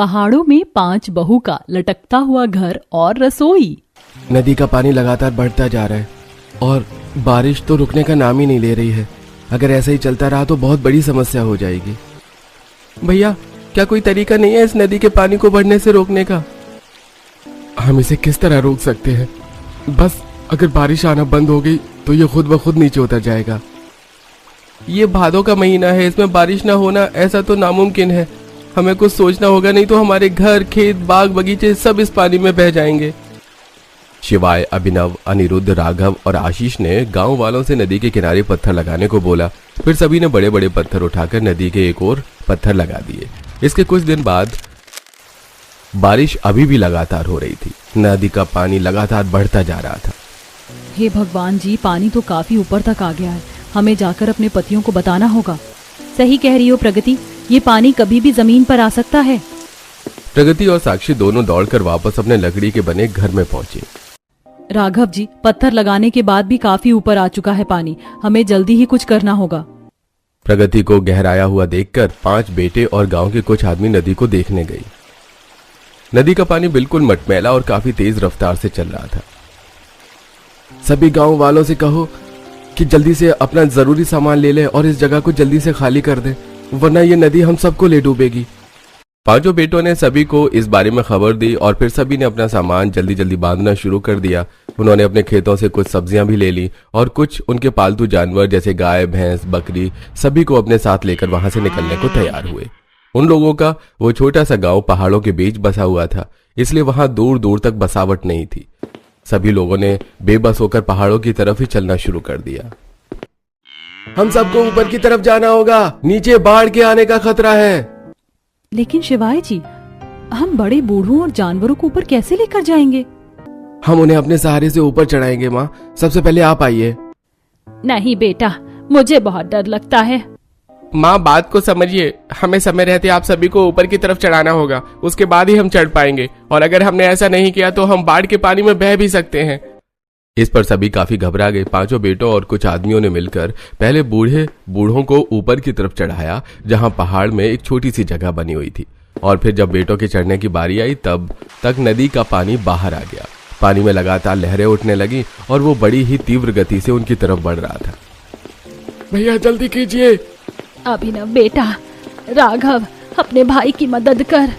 पहाड़ों में 5 बहू का लटकता हुआ घर और रसोई। नदी का पानी लगातार बढ़ता जा रहा है और बारिश तो रुकने का नाम ही नहीं ले रही है। अगर ऐसा ही चलता रहा तो बहुत बड़ी समस्या हो जाएगी। भैया, क्या कोई तरीका नहीं है इस नदी के पानी को बढ़ने से रोकने का? हम इसे किस तरह रोक सकते हैं? बस अगर बारिश आना बंद हो गई तो ये खुद ब खुद नीचे उतर जाएगा। ये भादों का महीना है, इसमें बारिश ना होना ऐसा तो नामुमकिन है। हमें कुछ सोचना होगा, नहीं तो हमारे घर, खेत, बाग, बगीचे सब इस पानी में बह जाएंगे। शिवाय, अभिनव, अनिरुद्ध, राघव और आशीष ने गांव वालों से नदी के किनारे पत्थर लगाने को बोला। फिर सभी ने बड़े बड़े पत्थर उठाकर नदी के एक ओर पत्थर लगा दिए। इसके कुछ दिन बाद बारिश अभी भी लगातार हो रही थी। नदी का पानी लगातार बढ़ता जा रहा था। हे भगवान जी, पानी तो काफी ऊपर तक आ गया है। हमें जाकर अपने पतियों को बताना होगा। सही कह रही हो प्रगति, ये पानी कभी भी जमीन पर आ सकता है। प्रगति और साक्षी दोनों दौड़कर वापस अपने लकड़ी के बने घर में पहुंचे। राघव जी, पत्थर लगाने के बाद भी काफी ऊपर आ चुका है पानी। हमें जल्दी ही कुछ करना होगा। प्रगति को गहराया हुआ देखकर 5 बेटे और गांव के कुछ आदमी नदी को देखने गए। नदी का पानी बिल्कुल मटमैला और काफी तेज रफ्तार से चल रहा था। सभी गांव वालों से कहो कि जल्दी से अपना जरूरी सामान ले ले और इस जगह को जल्दी से खाली कर दे, वरना ये नदी हम सबको ले डूबेगी। 5 बेटों ने सभी को इस बारे में खबर दी और फिर सभी ने अपना सामान जल्दी जल्दी बांधना शुरू कर दिया। उन्होंने अपने खेतों से कुछ सब्जियां भी ले ली और कुछ उनके पालतू जानवर जैसे गाय, भैंस, बकरी सभी को अपने साथ लेकर वहां से निकलने को तैयार हुए। उन लोगों का वो छोटा सा गांव पहाड़ों के बीच बसा हुआ था, इसलिए वहां दूर दूर तक बसावट नहीं थी। सभी लोगों ने बेबस होकर पहाड़ों की तरफ ही चलना शुरू कर दिया। हम सबको ऊपर की तरफ जाना होगा, नीचे बाढ़ के आने का खतरा है। लेकिन शिवाय जी, हम बड़े बूढ़ों और जानवरों को ऊपर कैसे लेकर जाएंगे? हम उन्हें अपने सहारे से ऊपर चढ़ाएंगे। माँ, सबसे पहले आप आइए। नहीं बेटा, मुझे बहुत डर लगता है। माँ, बात को समझिए। हमें समय रहते आप सभी को ऊपर की तरफ चढ़ाना होगा, उसके बाद ही हम चढ़ पाएंगे। और अगर हमने ऐसा नहीं किया तो हम बाढ़ के पानी में बह भी सकते हैं। इस पर सभी काफी घबरा गए। 5 बेटों और कुछ आदमियों ने मिलकर पहले बूढ़ों को ऊपर की तरफ चढ़ाया, जहां पहाड़ में एक छोटी सी जगह बनी हुई थी। और फिर जब बेटों के चढ़ने की बारी आई तब तक नदी का पानी बाहर आ गया। पानी में लगातार लहरें उठने लगी और वो बड़ी ही तीव्र गति से उनकी तरफ बढ़ रहा था। भैया, जल्दी कीजिए। अभिनव बेटा, राघव, अपने भाई की मदद कर।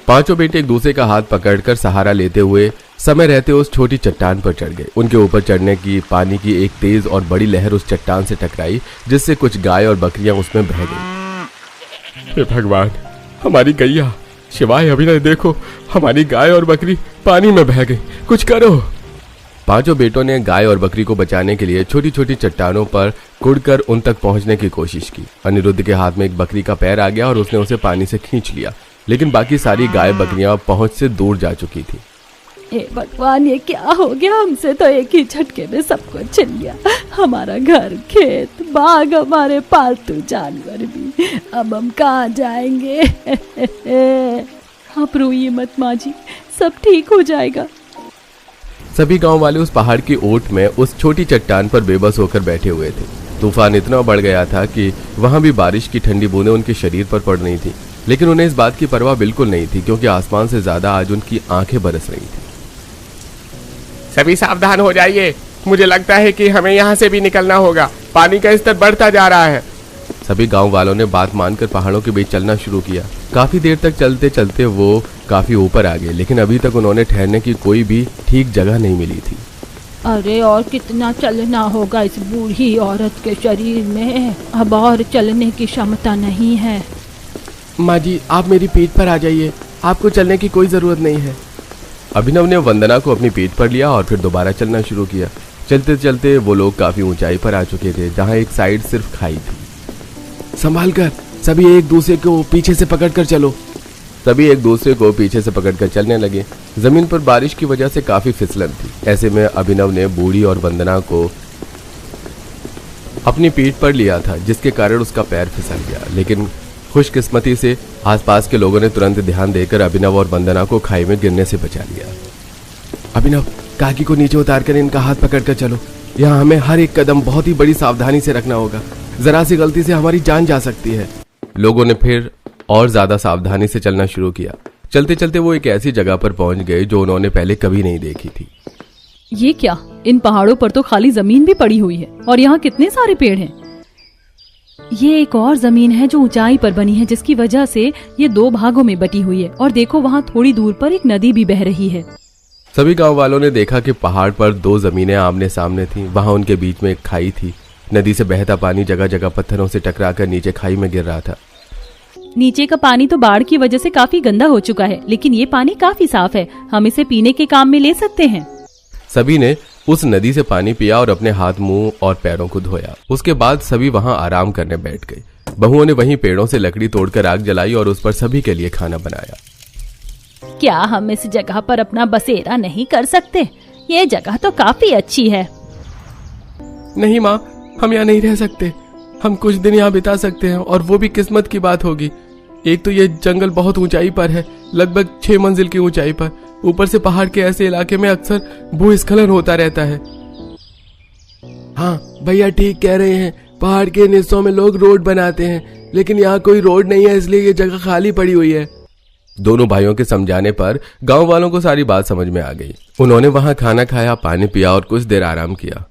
5 बेटे एक दूसरे का हाथ पकड़कर सहारा लेते हुए समय रहते उस छोटी चट्टान पर चढ़ गए। उनके ऊपर चढ़ने की पानी की एक तेज और बड़ी लहर उस चट्टान से टकराई, जिससे कुछ गाय और बकरियां उसमें बह गई। हे भगवान, हमारी गैया। शिवाय, अभिनव, देखो, हमारी गाय और बकरी पानी में बह गई, कुछ करो। 5 बेटों ने गाय और बकरी को बचाने के लिए छोटी छोटी चट्टानों पर कुड़कर उन तक पहुंचने की कोशिश की। अनिरुद्ध के हाथ में एक बकरी का पैर आ गया और उसने उसे पानी से खींच लिया, लेकिन बाकी सारी गाय बकरियां पहुंच से दूर जा चुकी थी। हे भगवान, ये क्या हो गया? हमसे तो एक ही झटके में सब कुछ छिन गया। हमारा घर, खेत, बाग, हमारे पालतू जानवर भी। अब हम कहाँ जाएंगे? आप रोइए मत माँ जी, सब ठीक हो जाएगा। सभी गांव वाले उस पहाड़ की ओट में उस छोटी चट्टान पर बेबस होकर बैठे हुए थे। तूफान इतना बढ़ गया था कि वहां भी बारिश की ठंडी बूंदें उनके शरीर पर पड़ रही थी, लेकिन उन्हें इस बात की परवाह बिल्कुल नहीं थी, क्योंकि आसमान से ज्यादा आज उनकी आंखें बरस रही थी। सभी सावधान हो जाइए। मुझे लगता है कि हमें यहाँ से भी निकलना होगा। पानी का स्तर बढ़ता जा रहा है। सभी गांव वालों ने बात मानकर पहाड़ों के बीच चलना शुरू किया। काफी देर तक चलते चलते वो काफी ऊपर आ गए, लेकिन अभी तक उन्होंने ठहरने की कोई भी ठीक जगह नहीं मिली थी। अरे, और कितना चलना होगा इस बूढ़ी औरत के शरीर में? अब और चलने की क्षमता नहीं है। माँ जी, आप मेरी पीठ पर आ जाइए, आपको चलने की कोई जरूरत नहीं है। अभिनव ने वंदना को अपनी पीठ पर लिया और फिर दोबारा चलना शुरू किया। चलते चलते वो लोग काफी ऊंचाई पर आ चुके थे, जहां एक साइड सिर्फ खाई थी। संभाल कर, सभी एक दूसरे को पीछे से पकड़कर चलो। सभी एक दूसरे को पीछे से पकड़कर चलने लगे। जमीन पर बारिश की वजह से काफी फिसलन थी। ऐसे में अभिनव ने बूढ़ी और वंदना को अपनी पीठ पर लिया था, जिसके कारण उसका पैर फिसल गया। लेकिन खुशकिस्मती से आसपास के लोगों ने तुरंत ध्यान देकर अभिनव और वंदना को खाई में गिरने से बचा लिया। अभिनव, काकी को नीचे उतारकर इनका हाथ पकड़कर चलो। यहाँ हमें हर एक कदम बहुत ही बड़ी सावधानी से रखना होगा, जरा सी गलती से हमारी जान जा सकती है। लोगों ने फिर और ज्यादा सावधानी से चलना शुरू किया। चलते चलते वो एक ऐसी जगह पर पहुंच गए जो उन्होंने पहले कभी नहीं देखी थी। ये क्या, इन पहाड़ों पर तो खाली जमीन भी पड़ी हुई है और यहाँ कितने सारे पेड़ हैं। ये एक और जमीन है जो ऊंचाई पर बनी है, जिसकी वजह से ये 2 भागों में बटी हुई है। और देखो वहाँ थोड़ी दूर पर एक नदी भी बह रही है। सभी गांव वालों ने देखा कि पहाड़ पर 2 जमीनें आमने सामने थीं। वहां उनके बीच में एक खाई थी। नदी से बहता पानी जगह जगह पत्थरों से टकराकर नीचे खाई में गिर रहा था। नीचे का पानी तो बाढ़ की वजह से काफी गंदा हो चुका है, लेकिन ये पानी काफी साफ है। हम इसे पीने के काम में ले सकते हैं। सभी ने उस नदी से पानी पिया और अपने हाथ, मुंह और पैरों को धोया। उसके बाद सभी वहां आराम करने बैठ गए। बहुओं ने वहीं पेड़ों से लकड़ी तोड़कर आग जलाई और उस पर सभी के लिए खाना बनाया। क्या हम इस जगह पर अपना बसेरा नहीं कर सकते? ये जगह तो काफी अच्छी है। नहीं माँ, हम यहाँ नहीं रह सकते। हम कुछ दिन यहाँ बिता सकते हैं और वो भी किस्मत की बात होगी। एक तो ये जंगल बहुत ऊंचाई पर है, लगभग 6 मंजिल की ऊंचाई पर। ऊपर से पहाड़ के ऐसे इलाके में अक्सर भूस्खलन होता रहता है। हाँ भैया ठीक कह रहे हैं। पहाड़ के हिस्सों में लोग रोड बनाते हैं, लेकिन यहाँ कोई रोड नहीं है, इसलिए ये जगह खाली पड़ी हुई है। दोनों भाइयों के समझाने पर गांव वालों को सारी बात समझ में आ गई। उन्होंने वहां खाना खाया, पानी पिया और कुछ देर आराम किया।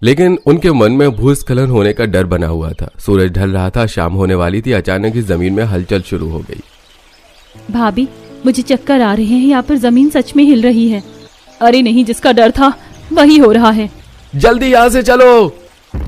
लेकिन उनके मन में भूस्खलन होने का डर बना हुआ था। सूरज ढल रहा था, शाम होने वाली थी। अचानक ही जमीन में हलचल शुरू हो गई। भाभी, मुझे चक्कर आ रहे हैं। यहाँ पर जमीन सच में हिल रही है। अरे नहीं, जिसका डर था वही हो रहा है। जल्दी यहाँ से चलो।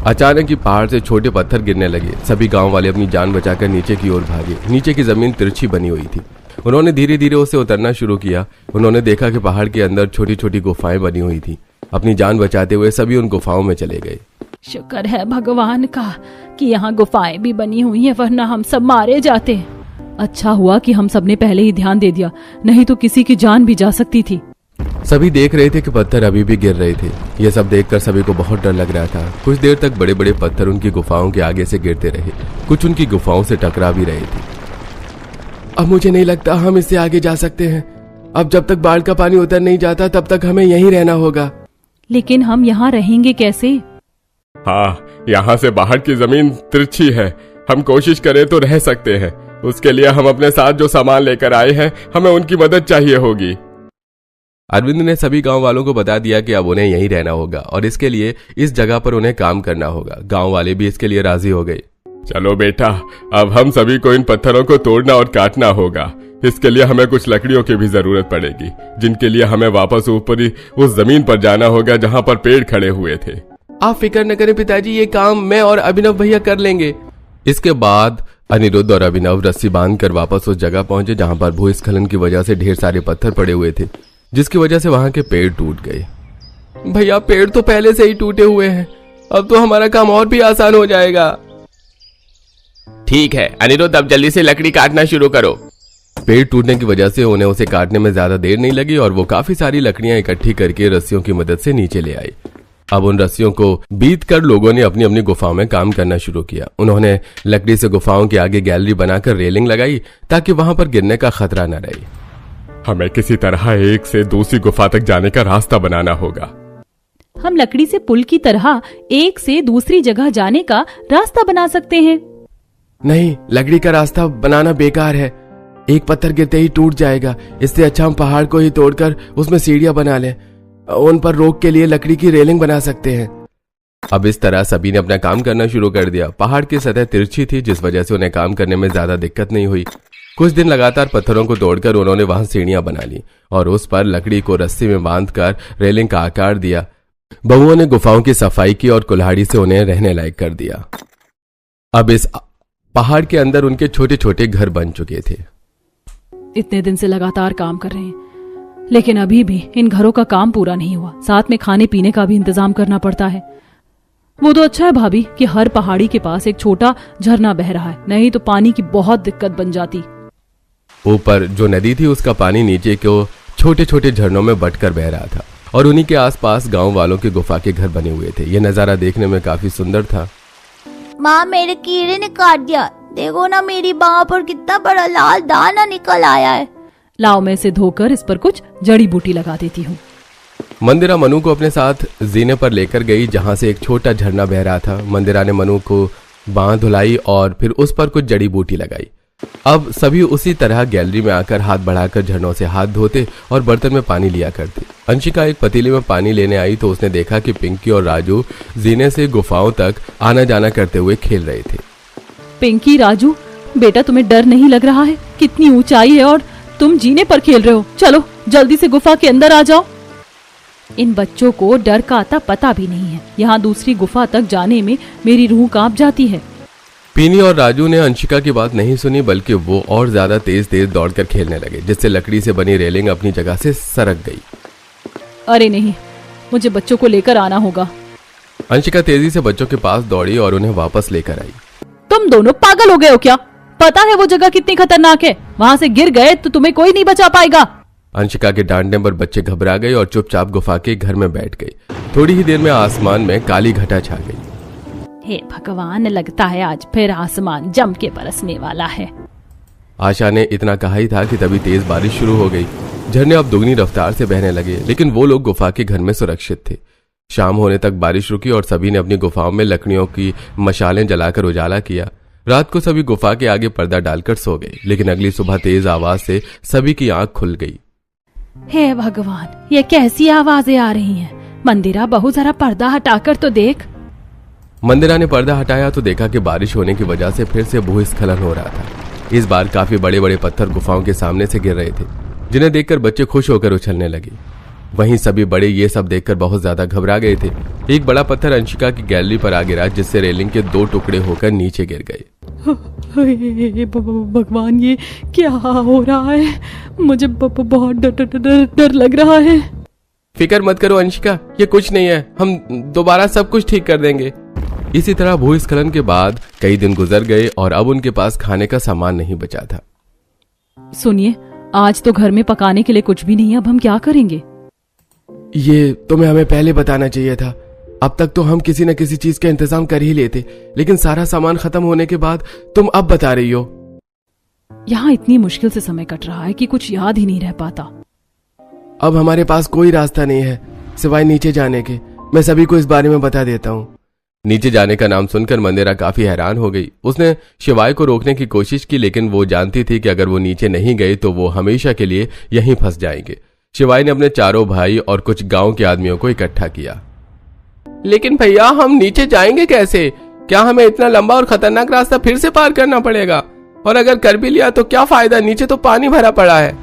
अचानक ही पहाड़ से छोटे पत्थर गिरने लगे। सभी गांव वाले अपनी जान बचाकर नीचे की ओर भागे। नीचे की जमीन तिरछी बनी हुई थी। उन्होंने धीरे धीरे उसे उतरना शुरू किया। उन्होंने देखा कि पहाड़ के अंदर छोटी छोटी गुफाएं बनी हुई थी। अपनी जान बचाते हुए सभी उन गुफाओं में चले गए। शुक्र है भगवान का कि यहाँ गुफाएं भी बनी हुई हैं, वरना हम सब मारे जाते। अच्छा हुआ कि हम सबने पहले ही ध्यान दे दिया, नहीं तो किसी की जान भी जा सकती थी। सभी देख रहे थे कि पत्थर अभी भी गिर रहे थे। यह सब देखकर सभी को बहुत डर लग रहा था। कुछ देर तक बड़े बड़े पत्थर उनकी गुफाओं के आगे से गिरते रहे। कुछ उनकी गुफाओं से टकरा भी रहे थे। अब मुझे नहीं लगता हम इससे आगे जा सकते हैं। अब जब तक बाढ़ का पानी उतर नहीं जाता तब तक हमें यहीं रहना होगा। लेकिन हम यहाँ रहेंगे कैसे? हाँ, यहाँ से बाहर की जमीन तिरछी है। हम कोशिश करें तो रह सकते हैं। उसके लिए हम अपने साथ जो सामान लेकर आए हैं, हमें उनकी मदद चाहिए होगी। अरविंद ने सभी गांव वालों को बता दिया कि अब उन्हें यहीं रहना होगा और इसके लिए इस जगह पर उन्हें काम करना होगा। गांव वाले भी इसके लिए राजी हो गए। चलो बेटा, अब हम सभी को इन पत्थरों को तोड़ना और काटना होगा। इसके लिए हमें कुछ लकड़ियों की भी जरूरत पड़ेगी, जिनके लिए हमें वापस ऊपर ही उस जमीन पर जाना होगा जहाँ पर पेड़ खड़े हुए थे। आप फिक्र न करें पिताजी, ये काम मैं और अभिनव भैया कर लेंगे। इसके बाद अनिरुद्ध और अभिनव रस्सी बांधकर वापस उस जगह पहुंचे जहां पर भूस्खलन की वजह से ढेर सारे पत्थर पड़े हुए थे, जिसकी वजह से वहां के पेड़ टूट गए। भैया पेड़ तो पहले से ही टूटे हुए हैं, अब तो हमारा काम और भी आसान हो जाएगा। ठीक है अनिरुद्ध, अब जल्दी से लकड़ी काटना शुरू करो। पेड़ टूटने की वजह से उन्हें उसे काटने में ज्यादा देर नहीं लगी और वो काफी सारी लकड़ियां इकट्ठी करके रस्सियों की मदद से नीचे ले आए। अब उन रस्सियों को बीत कर लोगों ने अपनी अपनी गुफाओं में काम करना शुरू किया। उन्होंने लकड़ी से गुफाओं के आगे गैलरी बनाकर रेलिंग लगाई ताकि वहां पर गिरने का खतरा न रहे। हमें किसी तरह एक से दूसरी गुफा तक जाने का रास्ता बनाना होगा। हम लकड़ी से पुल की तरह एक से दूसरी जगह जाने का रास्ता बना सकते हैं। नहीं, लकड़ी का रास्ता बनाना बेकार है। एक पत्थर गिरते ही टूट जाएगा। इससे अच्छा हम पहाड़ को ही तोड़कर उसमें सीढ़ियां बना लें। उन पर रोक के लिए लकड़ी की रेलिंग बना सकते हैं। अब इस तरह सभी ने अपना काम करना शुरू कर दिया। पहाड़ की सतह तिरछी थी, जिस वजह से उन्हें काम करने में ज्यादा दिक्कत नहीं हुई। कुछ दिन लगातार पत्थरों को तोड़कर उन्होंने वहां सीढ़ियां बना ली और उस पर लकड़ी को रस्सी में बांधकर रेलिंग का आकार दिया। बहुओं ने गुफाओं की सफाई की और कुल्हाड़ी से उन्हें रहने लायक कर दिया। अब इस पहाड़ के अंदर उनके छोटे छोटे घर बन चुके थे। इतने दिन से लगातार काम कर रहे हैं, लेकिन अभी भी इन घरों का काम पूरा नहीं हुआ। साथ में खाने पीने का भी इंतजाम करना पड़ता है। वो तो अच्छा है भाभी कि हर पहाड़ी के पास एक छोटा झरना बह रहा है, नहीं तो पानी की बहुत दिक्कत बन जाती। ऊपर जो नदी थी उसका पानी नीचे को छोटे छोटे झरनों में बटकर बह रहा था और उन्हीं के आसपास गांव वालों के गुफा के घर बने हुए थे। यह नजारा देखने में काफी सुंदर था। माँ, मेरे कीड़े ने काट दिया। देखो ना, मेरी बाह पर कितना बड़ा लाल दाना निकल आया है। लाओ, मैं इसे धोकर इस पर कुछ जड़ी बूटी लगा देती हूँ। मंदिरा मनु को अपने साथ जीने पर लेकर गई जहां से एक छोटा झरना बह रहा था। मंदिरा ने मनु को बांह धुलाई और फिर उस पर कुछ जड़ी बूटी लगाई। अब सभी उसी तरह गैलरी में आकर हाथ बढ़ाकर झरनों से हाथ धोते और बर्तन में पानी लिया करते। अंशिका एक पतीले में पानी लेने आई तो उसने देखा कि पिंकी और राजू जीने से गुफाओं तक आना जाना करते हुए खेल रहे थे। पिंकी, राजू, बेटा तुम्हें डर नहीं लग रहा है? कितनी ऊंचाई है और तुम जीने पर खेल रहे हो। चलो जल्दी से गुफा के अंदर आ जाओ। इन बच्चों को डर का आता पता भी नहीं है। यहाँ दूसरी गुफा तक जाने में मेरी रूह कांप जाती है। पीनी और राजू ने अंशिका की बात नहीं सुनी, बल्कि वो और ज्यादा तेज तेज दौड़कर खेलने लगे, जिससे लकड़ी से बनी रेलिंग अपनी जगह से सरक गई। अरे नहीं, मुझे बच्चों को लेकर आना होगा। अंशिका तेजी से बच्चों के पास दौड़ी और उन्हें वापस लेकर आई। तुम दोनों पागल हो गए हो क्या? पता है वो जगह कितनी खतरनाक है? वहाँ से गिर गए तो तुम्हें कोई नहीं बचा पाएगा। अंशिका के डांटने पर बच्चे घबरा गए और चुपचाप गुफा के घर में बैठ गए। थोड़ी ही देर में आसमान में काली घटा छा गई। हे भगवान, लगता है आज फिर आसमान जम के बरसने वाला है। आशा ने इतना कहा ही था कि तभी तेज बारिश शुरू हो गई। झरने अब दुगनी रफ्तार से बहने लगे, लेकिन वो लोग गुफा के घर में सुरक्षित थे। शाम होने तक बारिश रुकी और सभी ने अपनी गुफाओं में लकड़ियों की मशालें जलाकर उजाला किया। रात को सभी गुफा के आगे पर्दा डालकर सो गए, लेकिन अगली सुबह तेज आवाज से सभी की आंख खुल गई। हे भगवान, ये कैसी आवाजें आ रही हैं? मंदिरा, बहू जरा पर्दा हटाकर तो देख। मंदिरा ने पर्दा हटाया तो देखा कि बारिश होने की वजह से फिर से भूस्खलन हो रहा था। इस बार काफी बड़े बड़े पत्थर गुफाओं के सामने से गिर रहे थे, जिन्हें देखकर बच्चे खुश होकर उछलने लगे। वहीं सभी बड़े ये सब देखकर बहुत ज्यादा घबरा गए थे। एक बड़ा पत्थर अंशिका की गैलरी पर आ गिरा, जिससे रेलिंग के 2 टुकड़े होकर नीचे गिर गए। भगवान, ये क्या हो रहा है? मुझे बहुत डर लग रहा है। फिक्र मत करो अंशिका, ये कुछ नहीं है, हम दोबारा सब कुछ ठीक कर देंगे। इसी तरह भूस्खलन के बाद कई दिन गुजर गए और अब उनके पास खाने का सामान नहीं बचा था। सुनिए, आज तो घर में पकाने के लिए कुछ भी नहीं है। अब हम क्या करेंगे? ये तुम्हें हमें पहले बताना चाहिए था। अब तक तो हम किसी न किसी चीज का इंतजाम कर ही लेते, लेकिन सारा सामान खत्म होने के बाद तुम अब बता रही हो। यहाँ इतनी मुश्किल से समय कट रहा है कि कुछ याद ही नहीं रह पाता। अब हमारे पास कोई रास्ता नहीं है सिवाय नीचे जाने के। मैं सभी को इस बारे में बता देता हूँ। नीचे जाने का नाम सुनकर मंदिरा काफी हैरान हो गई। उसने शिवाय को रोकने की कोशिश की, लेकिन वो जानती थी कि अगर वो नीचे नहीं गए तो वो हमेशा के लिए यहीं फंस जाएंगे। शिवाय ने अपने चारों भाई और कुछ गांव के आदमियों को इकट्ठा किया। लेकिन भैया, हम नीचे जाएंगे कैसे? क्या हमें इतना लंबा और खतरनाक रास्ता फिर से पार करना पड़ेगा? और अगर कर भी लिया तो क्या फायदा? नीचे तो पानी भरा पड़ा है।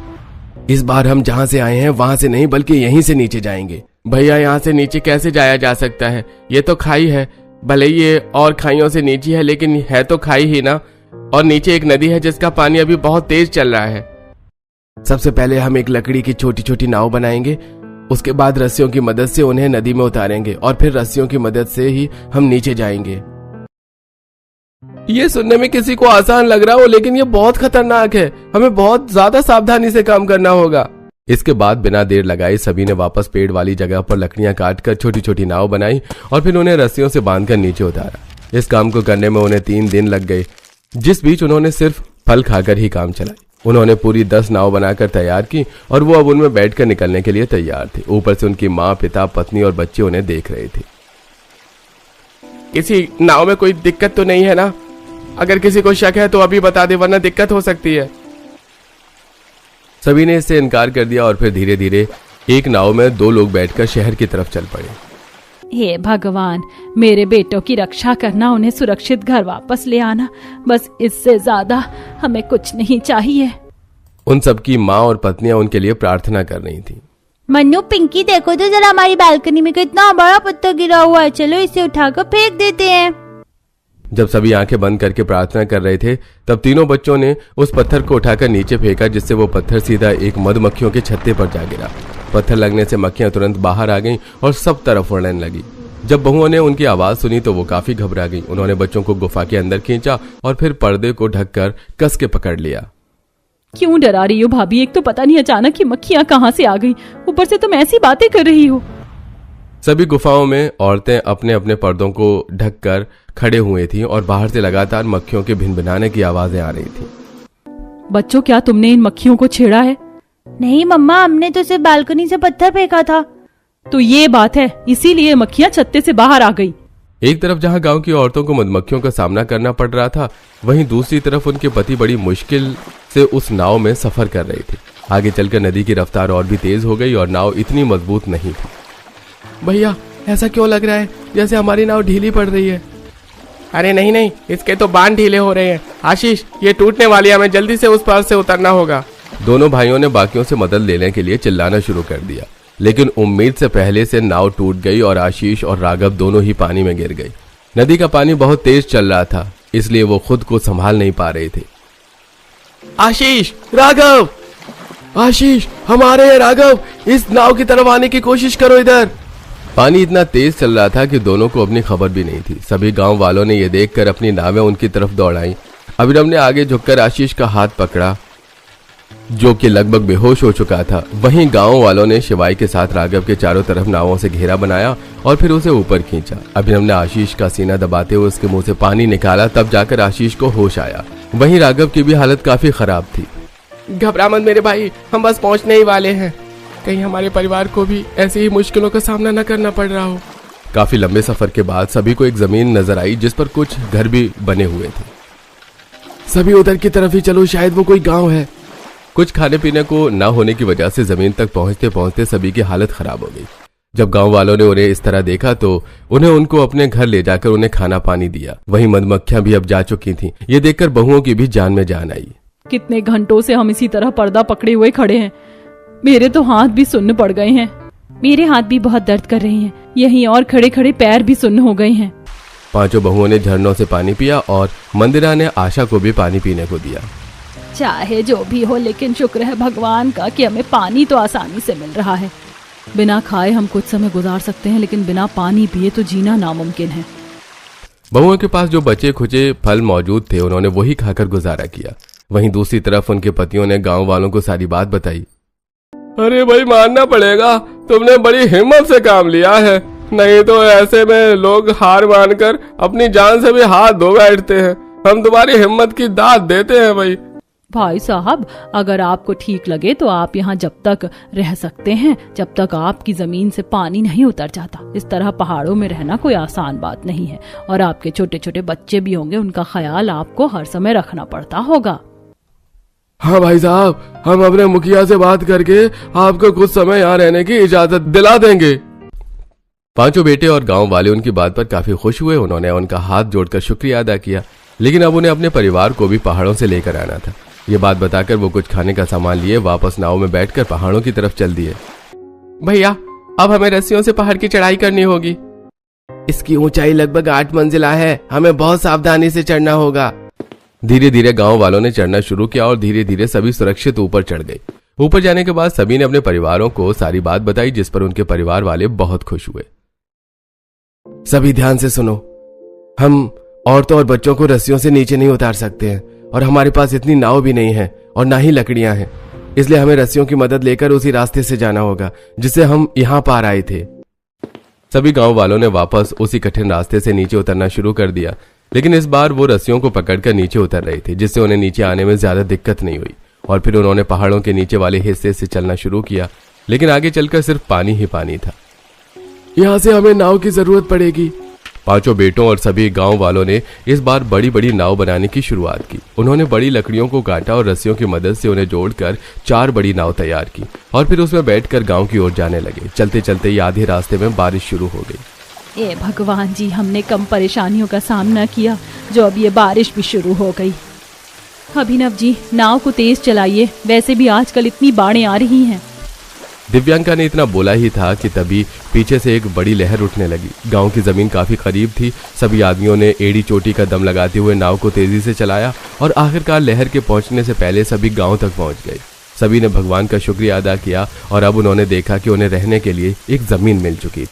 इस बार हम जहाँ से आए हैं वहां से नहीं, बल्कि यहीं से नीचे जाएंगे। भैया, यहाँ से नीचे कैसे जाया जा सकता है? ये तो खाई है। भले ये और खाइयों से नीचे है, लेकिन है तो खाई ही ना। और नीचे एक नदी है जिसका पानी अभी बहुत तेज चल रहा है। सबसे पहले हम एक लकड़ी की छोटी छोटी नाव बनाएंगे, उसके बाद रस्सियों की मदद से उन्हें नदी में उतारेंगे और फिर रस्सियों की मदद से ही हम नीचे जाएंगे। ये सुनने में किसी को आसान लग रहा हो, लेकिन ये बहुत खतरनाक है। हमें बहुत ज्यादा सावधानी से काम करना होगा। इसके बाद बिना देर लगाए सभी ने वापस पेड़ वाली जगह पर लकड़ियां काटकर छोटी छोटी नाव बनाई और फिर उन्हें रस्सियों से बांधकर नीचे उतारा। इस काम को करने में उन्हें 3 दिन लग गए, जिस बीच उन्होंने सिर्फ फल खाकर ही काम चलाई। उन्होंने पूरी 10 नाव बनाकर तैयार की और वो अब उनमें बैठकर निकलने के लिए तैयार थे। ऊपर से उनकी माँ, पिता, पत्नी और बच्चे उन्हें देख रहे थे। किसी नाव में कोई दिक्कत तो नहीं है ना? अगर किसी को शक है तो अभी बता दे, वरना दिक्कत हो सकती है। सभी ने इससे इनकार कर दिया और फिर धीरे धीरे एक नाव में 2 लोग बैठकर शहर की तरफ चल पड़े। हे भगवान, मेरे बेटों की रक्षा करना, उन्हें सुरक्षित घर वापस ले आना, बस इससे ज्यादा हमें कुछ नहीं चाहिए। उन सबकी माँ और पत्नियां उनके लिए प्रार्थना कर रही थी। मन्नू, पिंकी, देखो तो जरा हमारी बालकनी में कितना बड़ा पत्थर गिरा हुआ है। चलो इसे उठाकर फेंक देते हैं। जब सभी आंखें बंद करके प्रार्थना कर रहे थे, तब तीनों बच्चों ने उस पत्थर को उठाकर नीचे फेंका, जिससे वो पत्थर सीधा एक मधुमक्खियों के छत्ते पर जा गिरा। पत्थर लगने से मक्खियां तुरंत बाहर आ गईं और सब तरफ उड़ने लगी। जब बहुओं ने उनकी आवाज सुनी तो वो काफी घबरा गई। उन्होंने बच्चों को गुफा के अंदर खींचा और फिर पर्दे को ढककर कस के पकड़ लिया। क्यों डरा रही हो भाभी? एक तो पता नहीं अचानक ये मक्खियां कहाँ से आ गई, ऊपर से तुम ऐसी बातें कर रही हो। सभी गुफाओं में औरतें अपने अपने पर्दों को ढककर खड़े हुए थीं और बाहर से लगातार मक्खियों के भिनभिनाने की आवाजें आ रही थीं। बच्चों, क्या तुमने इन मक्खियों को छेड़ा है? नहीं मम्मा, हमने तो सिर्फ बालकनी से पत्थर फेंका था। तो ये बात है, इसीलिए मक्खियां छत्ते से बाहर आ गई। एक तरफ जहां गांव की औरतों को मधुमक्खियों का सामना करना पड़ रहा था, वहीं दूसरी तरफ उनके पति बड़ी मुश्किल से उस नाव में सफर कर रहे थे। आगे चलकर नदी की रफ्तार और भी तेज हो गई और नाव इतनी मजबूत नहीं थी। भैया ऐसा क्यों लग रहा है जैसे हमारी नाव ढीली पड़ रही है? अरे नहीं नहीं, इसके तो बांध ढीले हो रहे हैं। आशीष, ये टूटने वाली है, हमें जल्दी से उस पार से उतरना होगा। दोनों भाइयों ने बाकियों से मदद लेने के लिए चिल्लाना शुरू कर दिया, लेकिन उम्मीद से पहले से नाव टूट गई और आशीष और राघव दोनों ही पानी में गिर गए। नदी का पानी बहुत तेज चल रहा था, इसलिए वो खुद को संभाल नहीं पा रहे थे। आशीष, राघव, आशीष, हमारे हैं राघव, इस नाव की तरफ आने की कोशिश करो इधर। पानी इतना तेज चल रहा था कि दोनों को अपनी खबर भी नहीं थी। सभी गांव वालों ने यह देखकर अपनी नावें उनकी तरफ दौड़ाई। अभिनव ने आगे झुककर आशीष का हाथ पकड़ा, जो कि लगभग बेहोश हो चुका था। वहीं गांव वालों ने शिवाई के साथ राघव के चारों तरफ नावों से घेरा बनाया और फिर उसे ऊपर खींचा। अभिनव ने आशीष का सीना दबाते हुए उसके मुंह से पानी निकाला, तब जाकर आशीष को होश आया। वहीं राघव की भी हालत काफी खराब थी। घबरा मत मेरे भाई, हम बस पहुंचने ही वाले हैं। कहीं हमारे परिवार को भी ऐसी ही मुश्किलों का सामना न करना पड़ रहा हो। काफी लंबे सफर के बाद सभी को एक जमीन नजर आई जिस पर कुछ घर भी बने हुए थे। सभी उधर की तरफ ही चलो, शायद वो कोई गांव है। कुछ खाने पीने को न होने की वजह से जमीन तक पहुंचते पहुंचते सभी की हालत खराब हो गई। जब गांव वालों ने उन्हें इस तरह देखा तो उन्हें उनको अपने घर ले जाकर उन्हें खाना पानी दिया। वहीं मधुमक्खियां भी अब जा चुकी थीं। ये देखकर बहुओं की भी जान में जान आई। कितने घंटों से हम इसी तरह पर्दा पकड़े हुए खड़े हैं। मेरे तो हाथ भी सुन्न पड़ गए हैं। मेरे हाथ भी बहुत दर्द कर रहे हैं। यहीं और खड़े खड़े पैर भी सुन्न हो गए हैं। पांचों बहुओं ने झरनों से पानी पिया और मंदिरा ने आशा को भी पानी पीने को दिया। चाहे जो भी हो, लेकिन शुक्र है भगवान का कि हमें पानी तो आसानी से मिल रहा है। बिना खाए हम कुछ समय गुजार सकते हैं, लेकिन बिना पानी पिए तो जीना नामुमकिन है। बहुओं के पास जो बचे खुचे फल मौजूद थे, उन्होंने वही खाकर गुजारा किया। वहीं दूसरी तरफ उनके पतियों ने गांव वालों को सारी बात बताई। अरे भाई, मानना पड़ेगा, तुमने बड़ी हिम्मत से काम लिया है, नहीं तो ऐसे में लोग हार मानकर अपनी जान से भी हाथ धो बैठते हैं। हम तुम्हारी हिम्मत की दाद देते हैं भाई साहब, अगर आपको ठीक लगे तो आप यहाँ जब तक रह सकते हैं जब तक आपकी जमीन से पानी नहीं उतर जाता। इस तरह पहाड़ों में रहना कोई आसान बात नहीं है, और आपके छोटे छोटे बच्चे भी होंगे, उनका ख्याल आपको हर समय रखना पड़ता होगा। हाँ भाई साहब, हम अपने मुखिया से बात करके आपको कुछ समय यहाँ रहने की इजाजत दिला देंगे। पांचों बेटे और गांव वाले उनकी बात पर काफी खुश हुए। उन्होंने उनका हाथ जोड़कर शुक्रिया अदा किया, लेकिन अब उन्हें अपने परिवार को भी पहाड़ों से लेकर आना था। ये बात बताकर वो कुछ खाने का सामान लिए वापस नाव में बैठकर पहाड़ों की तरफ चल दिए। भैया, अब हमें रस्सियों से पहाड़ की चढ़ाई करनी होगी। इसकी ऊंचाई लगभग 8 मंजिला है, हमें बहुत सावधानी से चढ़ना होगा। धीरे धीरे गांव वालों ने चढ़ना शुरू किया और धीरे धीरे सभी सुरक्षित ऊपर चढ़ गए। ऊपर जाने के बाद सभी ने अपने परिवारों को सारी बात बताई, जिस पर उनके परिवार वाले बहुत खुश हुए। सभी ध्यान से सुनो, हम औरतों और बच्चों को रस्सियों से नीचे नहीं उतार सकते हैं, और हमारे पास इतनी नाव भी नहीं है और ना ही लकड़ियां हैं, इसलिए हमें रस्सियों की मदद लेकर उसी रास्ते से जाना होगा जिससे हम यहाँ पार आए थे। सभी गांव वालों ने वापस उसी कठिन रास्ते से नीचे उतरना शुरू कर दिया, लेकिन इस बार वो रस्सियों को पकड़कर नीचे उतर रहे थे, जिससे उन्हें नीचे आने में ज्यादा दिक्कत नहीं हुई। और फिर उन्होंने पहाड़ों के नीचे वाले हिस्से से चलना शुरू किया, लेकिन आगे चलकर सिर्फ पानी ही पानी था। यहाँ से हमें नाव की जरूरत पड़ेगी। पांचों बेटों और सभी गांव वालों ने इस बार बड़ी बड़ी नाव बनाने की शुरुआत की। उन्होंने बड़ी लकड़ियों को काटा और रस्सियों की मदद से उन्हें जोड़कर 4 बड़ी नाव तैयार की और फिर उसमें बैठकर गांव की ओर जाने लगे। चलते चलते ही आधे रास्ते में बारिश शुरू हो गई। ए भगवान जी, हमने कम परेशानियों का सामना किया जो अब ये बारिश भी शुरू हो गई। अभिनव जी, नाव को तेज चलाइए, वैसे भी आजकल इतनी बाढ़ें आ रही हैं। दिव्यांका ने इतना बोला ही था कि तभी पीछे से एक बड़ी लहर उठने लगी। गांव की जमीन काफी करीब थी। सभी आदमियों ने एड़ी चोटी का दम लगाते हुए नाव को तेजी से चलाया और आखिरकार लहर के पहुंचने से पहले सभी गांव तक पहुंच गए। सभी ने भगवान का शुक्रिया अदा किया और अब उन्होंने देखा कि उन्हें रहने के लिए एक जमीन मिल चुकी थी।